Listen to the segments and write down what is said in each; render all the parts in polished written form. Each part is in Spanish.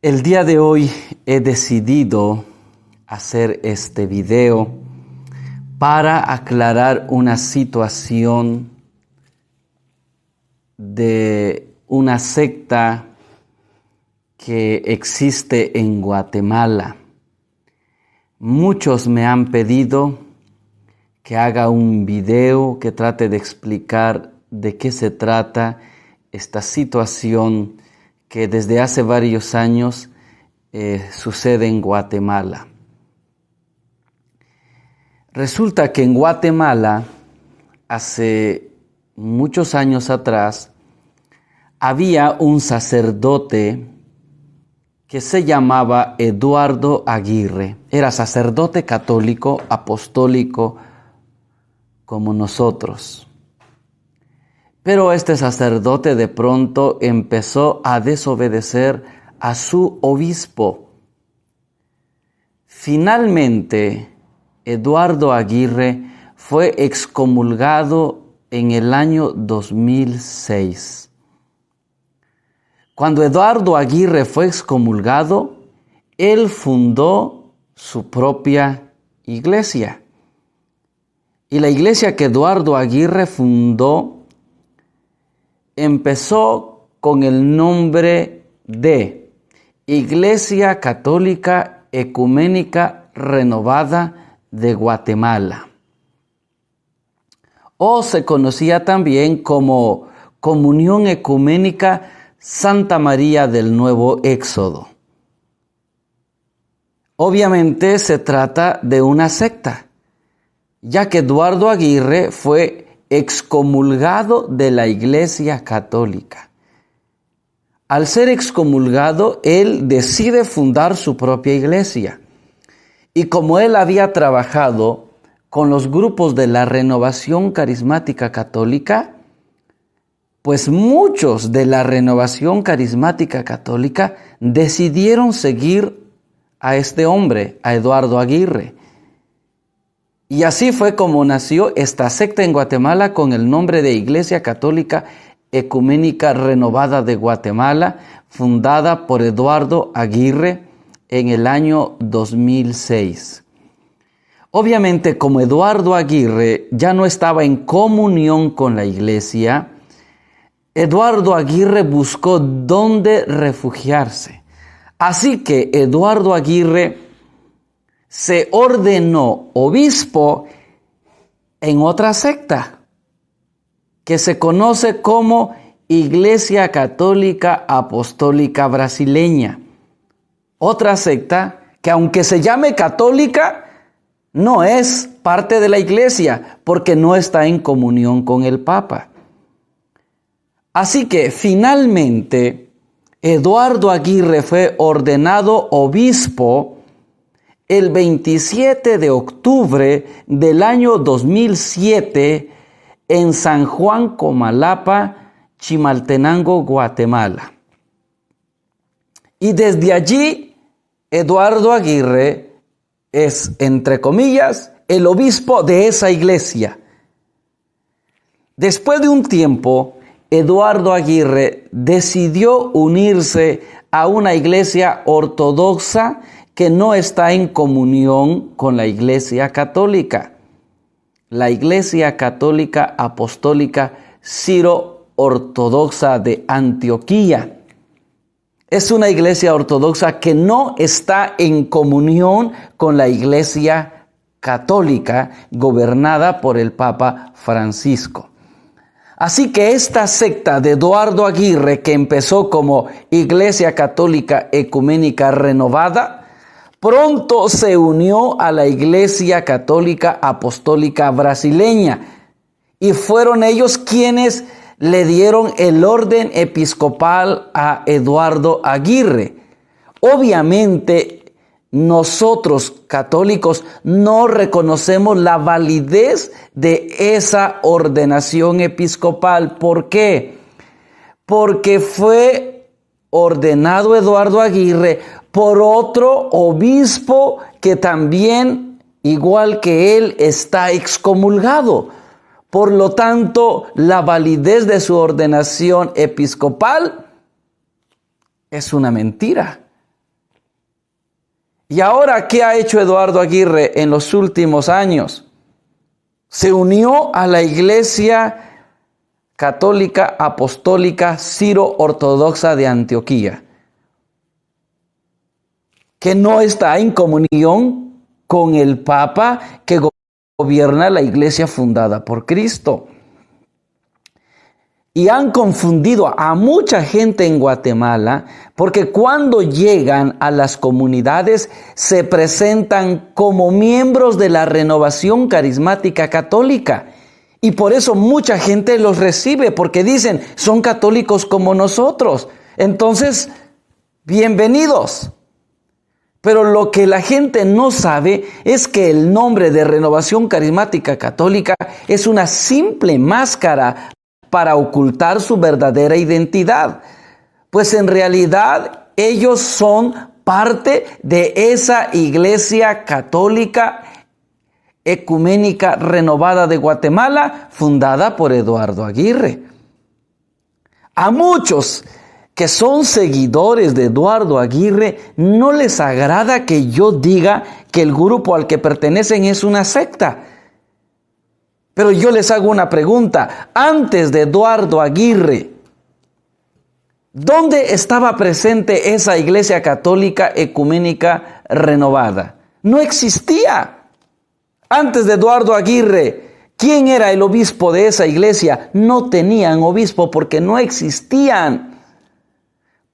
El día de hoy he decidido hacer este video para aclarar una situación de una secta que existe en Guatemala. Muchos me han pedido que haga un video que trate de explicar de qué se trata esta situación que desde hace varios años sucede en Guatemala. Resulta que en Guatemala, hace muchos años atrás, había un sacerdote que se llamaba Eduardo Aguirre. Era sacerdote católico, apostólico, como nosotros. Pero este sacerdote de pronto empezó a desobedecer a su obispo. Finalmente, Eduardo Aguirre fue excomulgado en el año 2006. Cuando Eduardo Aguirre fue excomulgado, él fundó su propia iglesia. Y la iglesia que Eduardo Aguirre fundó empezó con el nombre de Iglesia Católica Ecuménica Renovada de Guatemala, o se conocía también como Comunión Ecuménica Santa María del Nuevo Éxodo. Obviamente se trata de una secta, ya que Eduardo Aguirre fue excomulgado de la Iglesia Católica. Al ser excomulgado, él decide fundar su propia iglesia. Y como él había trabajado con los grupos de la Renovación Carismática Católica, pues muchos de la Renovación Carismática Católica decidieron seguir a este hombre, a Eduardo Aguirre. Y así fue como nació esta secta en Guatemala con el nombre de Iglesia Católica Ecuménica Renovada de Guatemala, fundada por Eduardo Aguirre en el año 2006. Obviamente, como Eduardo Aguirre ya no estaba en comunión con la iglesia, Eduardo Aguirre buscó dónde refugiarse. Así que Eduardo Aguirre se ordenó obispo en otra secta que se conoce como Iglesia Católica Apostólica Brasileña. Otra secta que, aunque se llame católica, no es parte de la iglesia porque no está en comunión con el Papa. Así que finalmente Eduardo Aguirre fue ordenado obispo el 27 de octubre del año 2007 en San Juan Comalapa, Chimaltenango, Guatemala. Y desde allí, Eduardo Aguirre es, entre comillas, el obispo de esa iglesia. Después de un tiempo, Eduardo Aguirre decidió unirse a una iglesia ortodoxa que no está en comunión con la Iglesia Católica, la Iglesia Católica Apostólica Ciro-Ortodoxa de Antioquía. Es una iglesia ortodoxa que no está en comunión con la Iglesia Católica gobernada por el Papa Francisco. Así que esta secta de Eduardo Aguirre, que empezó como Iglesia Católica Ecuménica Renovada, pronto se unió a la Iglesia Católica Apostólica Brasileña y fueron ellos quienes le dieron el orden episcopal a Eduardo Aguirre. Obviamente, nosotros católicos no reconocemos la validez de esa ordenación episcopal. ¿Por qué? Porque fue ordenado Eduardo Aguirre por otro obispo que también, igual que él, está excomulgado. Por lo tanto, la validez de su ordenación episcopal es una mentira. ¿Y ahora qué ha hecho Eduardo Aguirre en los últimos años? Se unió a la Iglesia Católica Apostólica Ciro-Ortodoxa de Antioquía, que no está en comunión con el Papa que gobierna la Iglesia fundada por Cristo. Y han confundido a mucha gente en Guatemala porque cuando llegan a las comunidades se presentan como miembros de la Renovación Carismática Católica. Y por eso mucha gente los recibe porque dicen, son católicos como nosotros. Entonces, bienvenidos. Pero lo que la gente no sabe es que el nombre de Renovación Carismática Católica es una simple máscara para ocultar su verdadera identidad. Pues en realidad ellos son parte de esa Iglesia Católica Ecuménica Renovada de Guatemala, fundada por Eduardo Aguirre. A muchos que son seguidores de Eduardo Aguirre no les agrada que yo diga que el grupo al que pertenecen es una secta. Pero yo les hago una pregunta. Antes de Eduardo Aguirre, ¿dónde estaba presente esa Iglesia Católica Ecuménica Renovada? No existía. Antes de Eduardo Aguirre, ¿quién era el obispo de esa iglesia? No tenían obispo porque no existían.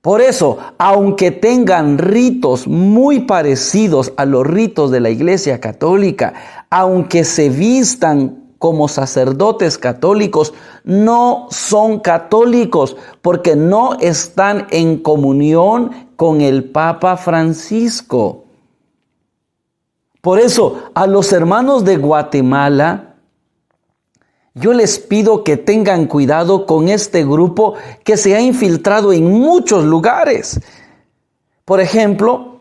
Por eso, aunque tengan ritos muy parecidos a los ritos de la Iglesia Católica, aunque se vistan como sacerdotes católicos, no son católicos porque no están en comunión con el Papa Francisco. Por eso, a los hermanos de Guatemala, yo les pido que tengan cuidado con este grupo que se ha infiltrado en muchos lugares. Por ejemplo,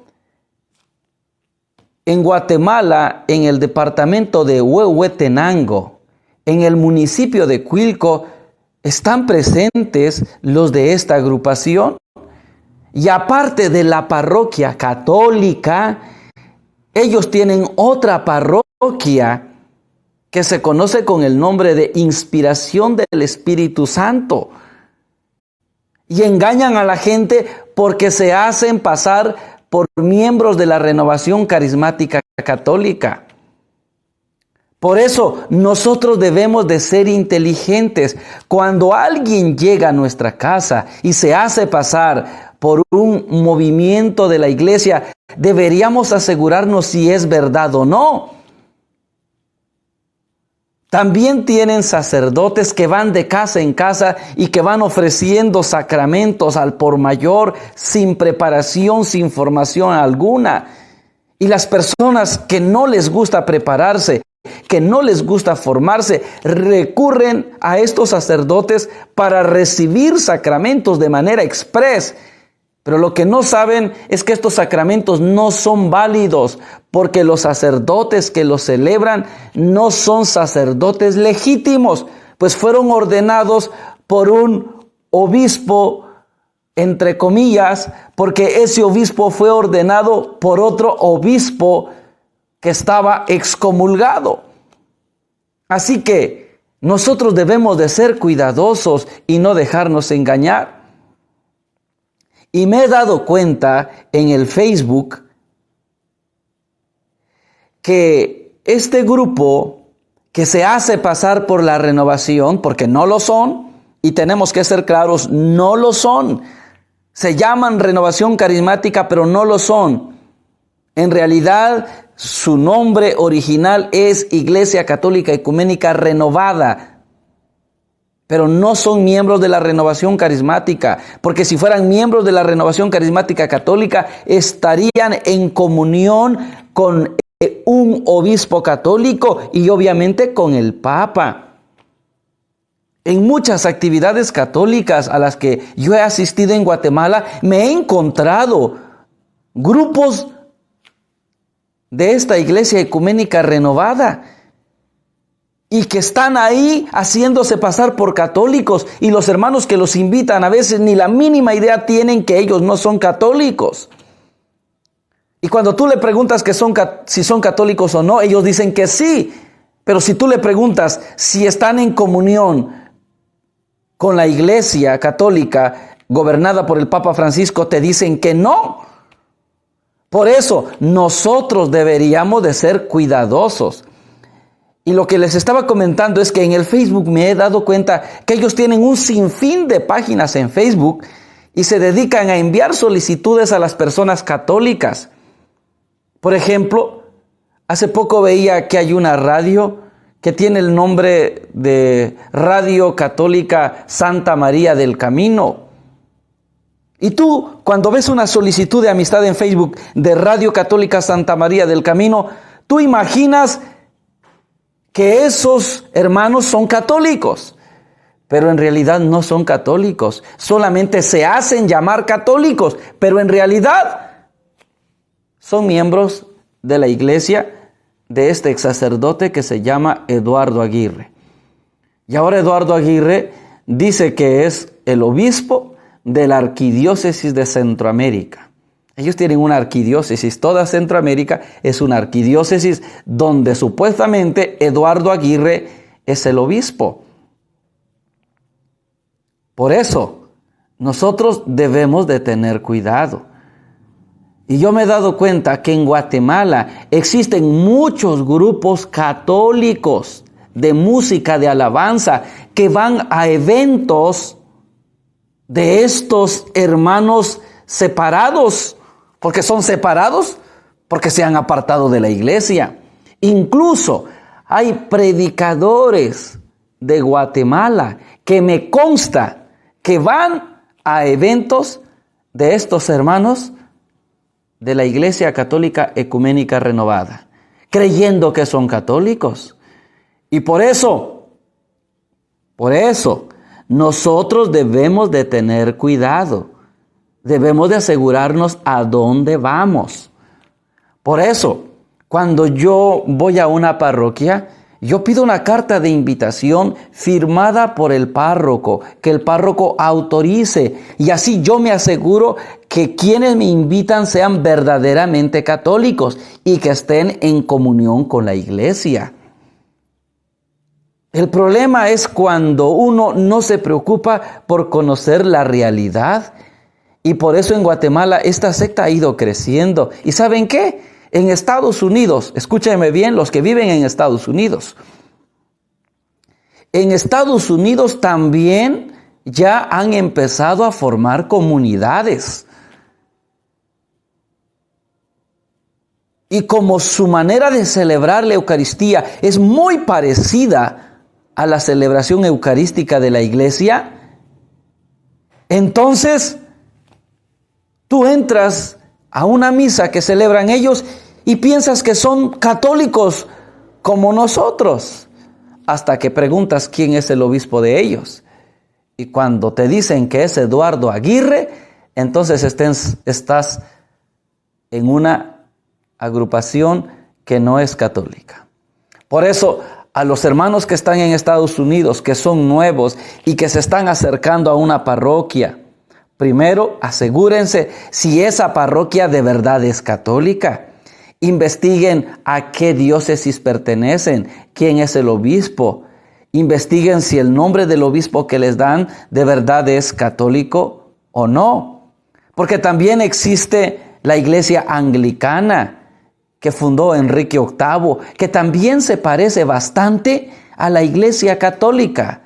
en Guatemala, en el departamento de Huehuetenango, en el municipio de Cuilco, están presentes los de esta agrupación. Y aparte de la parroquia católica, ellos tienen otra parroquia que se conoce con el nombre de Inspiración del Espíritu Santo. Y engañan a la gente porque se hacen pasar por miembros de la Renovación Carismática Católica. Por eso nosotros debemos de ser inteligentes. Cuando alguien llega a nuestra casa y se hace pasar por un movimiento de la iglesia, deberíamos asegurarnos si es verdad o no. También tienen sacerdotes que van de casa en casa y que van ofreciendo sacramentos al por mayor sin preparación, sin formación alguna. Y las personas que no les gusta prepararse, que no les gusta formarse, recurren a estos sacerdotes para recibir sacramentos de manera exprés. Pero lo que no saben es que estos sacramentos no son válidos porque los sacerdotes que los celebran no son sacerdotes legítimos, pues fueron ordenados por un obispo, entre comillas, porque ese obispo fue ordenado por otro obispo que estaba excomulgado. Así que nosotros debemos de ser cuidadosos y no dejarnos engañar. Y me he dado cuenta en el Facebook que este grupo que se hace pasar por la renovación, porque no lo son, y tenemos que ser claros, no lo son. Se llaman Renovación Carismática, pero no lo son. En realidad, su nombre original es Iglesia Católica Ecuménica Renovada. Pero no son miembros de la Renovación Carismática, porque si fueran miembros de la Renovación Carismática Católica, estarían en comunión con un obispo católico y obviamente con el Papa. En muchas actividades católicas a las que yo he asistido en Guatemala, me he encontrado grupos de esta Iglesia Ecuménica Renovada y que están ahí haciéndose pasar por católicos, y los hermanos que los invitan a veces ni la mínima idea tienen que ellos no son católicos. Y cuando tú le preguntas si son católicos o no, ellos dicen que sí. Pero si tú le preguntas si están en comunión con la Iglesia católica gobernada por el Papa Francisco, te dicen que no. Por eso nosotros deberíamos de ser cuidadosos. Y lo que les estaba comentando es que en el Facebook me he dado cuenta que ellos tienen un sinfín de páginas en Facebook y se dedican a enviar solicitudes a las personas católicas. Por ejemplo, hace poco veía que hay una radio que tiene el nombre de Radio Católica Santa María del Camino. Y tú, cuando ves una solicitud de amistad en Facebook de Radio Católica Santa María del Camino, tú imaginas que esos hermanos son católicos, pero en realidad no son católicos. Solamente se hacen llamar católicos, pero en realidad son miembros de la iglesia de este ex sacerdote que se llama Eduardo Aguirre. Y ahora Eduardo Aguirre dice que es el obispo de la arquidiócesis de Centroamérica. Ellos tienen una arquidiócesis, toda Centroamérica es una arquidiócesis donde supuestamente Eduardo Aguirre es el obispo. Por eso, nosotros debemos de tener cuidado. Y yo me he dado cuenta que en Guatemala existen muchos grupos católicos de música, de alabanza, que van a eventos de estos hermanos separados, porque son separados, porque se han apartado de la iglesia. Incluso hay predicadores de Guatemala que me consta que van a eventos de estos hermanos de la Iglesia Católica Ecuménica Renovada, creyendo que son católicos. Y por eso, nosotros debemos de tener cuidado. Debemos de asegurarnos a dónde vamos. Por eso, cuando yo voy a una parroquia, yo pido una carta de invitación firmada por el párroco, que el párroco autorice, y así yo me aseguro que quienes me invitan sean verdaderamente católicos y que estén en comunión con la iglesia. El problema es cuando uno no se preocupa por conocer la realidad, y por eso en Guatemala esta secta ha ido creciendo. ¿Y saben qué? En Estados Unidos, escúchenme bien los que viven en Estados Unidos. En Estados Unidos también ya han empezado a formar comunidades. Y como su manera de celebrar la Eucaristía es muy parecida a la celebración eucarística de la iglesia, entonces tú entras a una misa que celebran ellos y piensas que son católicos como nosotros, hasta que preguntas quién es el obispo de ellos. Y cuando te dicen que es Eduardo Aguirre, entonces estás en una agrupación que no es católica. Por eso, a los hermanos que están en Estados Unidos, que son nuevos y que se están acercando a una parroquia, primero, asegúrense si esa parroquia de verdad es católica. Investiguen a qué diócesis pertenecen, quién es el obispo. Investiguen si el nombre del obispo que les dan de verdad es católico o no. Porque también existe la iglesia anglicana que fundó Enrique VIII, que también se parece bastante a la iglesia católica.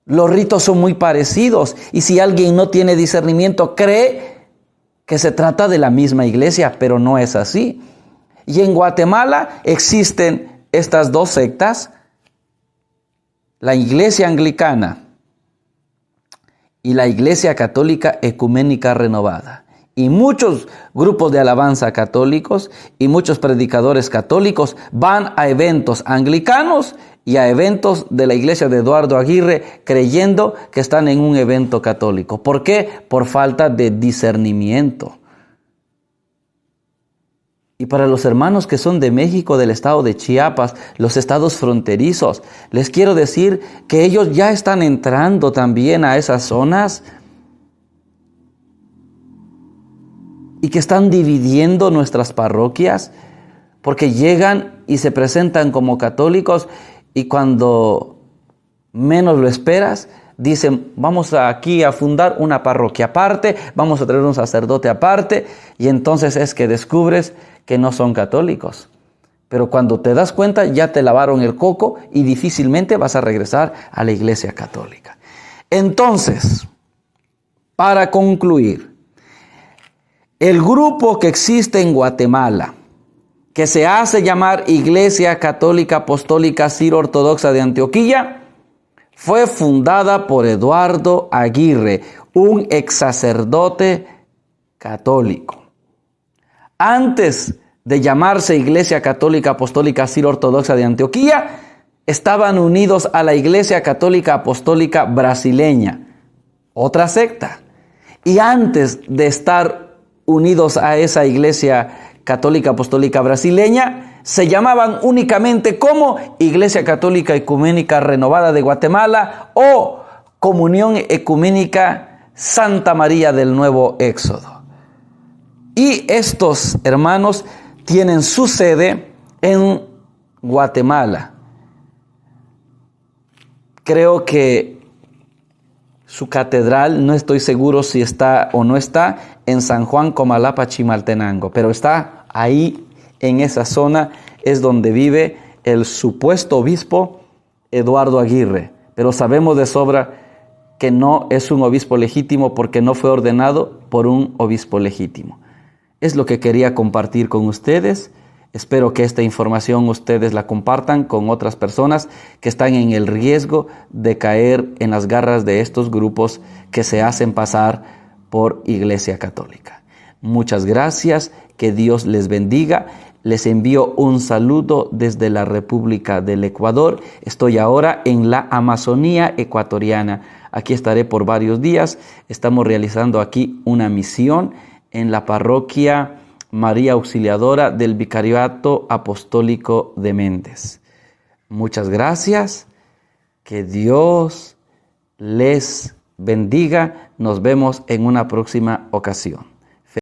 Los ritos son muy parecidos y si alguien no tiene discernimiento cree que se trata de la misma iglesia, pero no es así. Y en Guatemala existen estas dos sectas, la iglesia anglicana y la iglesia católica ecuménica renovada. Y muchos grupos de alabanza católicos y muchos predicadores católicos van a eventos anglicanos y a eventos de la iglesia de Eduardo Aguirre creyendo que están en un evento católico. ¿Por qué? Por falta de discernimiento. Y para los hermanos que son de México, del estado de Chiapas, los estados fronterizos, les quiero decir que ellos ya están entrando también a esas zonas. y que están dividiendo nuestras parroquias porque llegan y se presentan como católicos y cuando menos lo esperas, dicen, vamos aquí a fundar una parroquia aparte, vamos a traer un sacerdote aparte, y entonces es que descubres que no son católicos. Pero cuando te das cuenta, ya te lavaron el coco y difícilmente vas a regresar a la Iglesia Católica. Entonces, para concluir, el grupo que existe en Guatemala, que se hace llamar Iglesia Católica Apostólica Ciro-Ortodoxa de Antioquía, fue fundada por Eduardo Aguirre, un ex sacerdote católico. Antes de llamarse Iglesia Católica Apostólica Ciro-Ortodoxa de Antioquía, estaban unidos a la Iglesia Católica Apostólica Brasileña, otra secta. Y antes de estar unidos a esa Iglesia Católica Apostólica Brasileña, se llamaban únicamente como Iglesia Católica Ecuménica Renovada de Guatemala o Comunión Ecuménica Santa María del Nuevo Éxodo. Y estos hermanos tienen su sede en Guatemala. Creo que su catedral, no estoy seguro si está o no está, en San Juan Comalapa, Chimaltenango, pero está ahí en esa zona, es donde vive el supuesto obispo Eduardo Aguirre. Pero sabemos de sobra que no es un obispo legítimo porque no fue ordenado por un obispo legítimo. Es lo que quería compartir con ustedes. Espero que esta información ustedes la compartan con otras personas que están en el riesgo de caer en las garras de estos grupos que se hacen pasar por Iglesia Católica. Muchas gracias, que Dios les bendiga. Les envío un saludo desde la República del Ecuador. Estoy ahora en la Amazonía ecuatoriana. Aquí estaré por varios días. Estamos realizando aquí una misión en la parroquia María Auxiliadora del Vicariato Apostólico de Méndez. Muchas gracias. Que Dios les bendiga. Nos vemos en una próxima ocasión.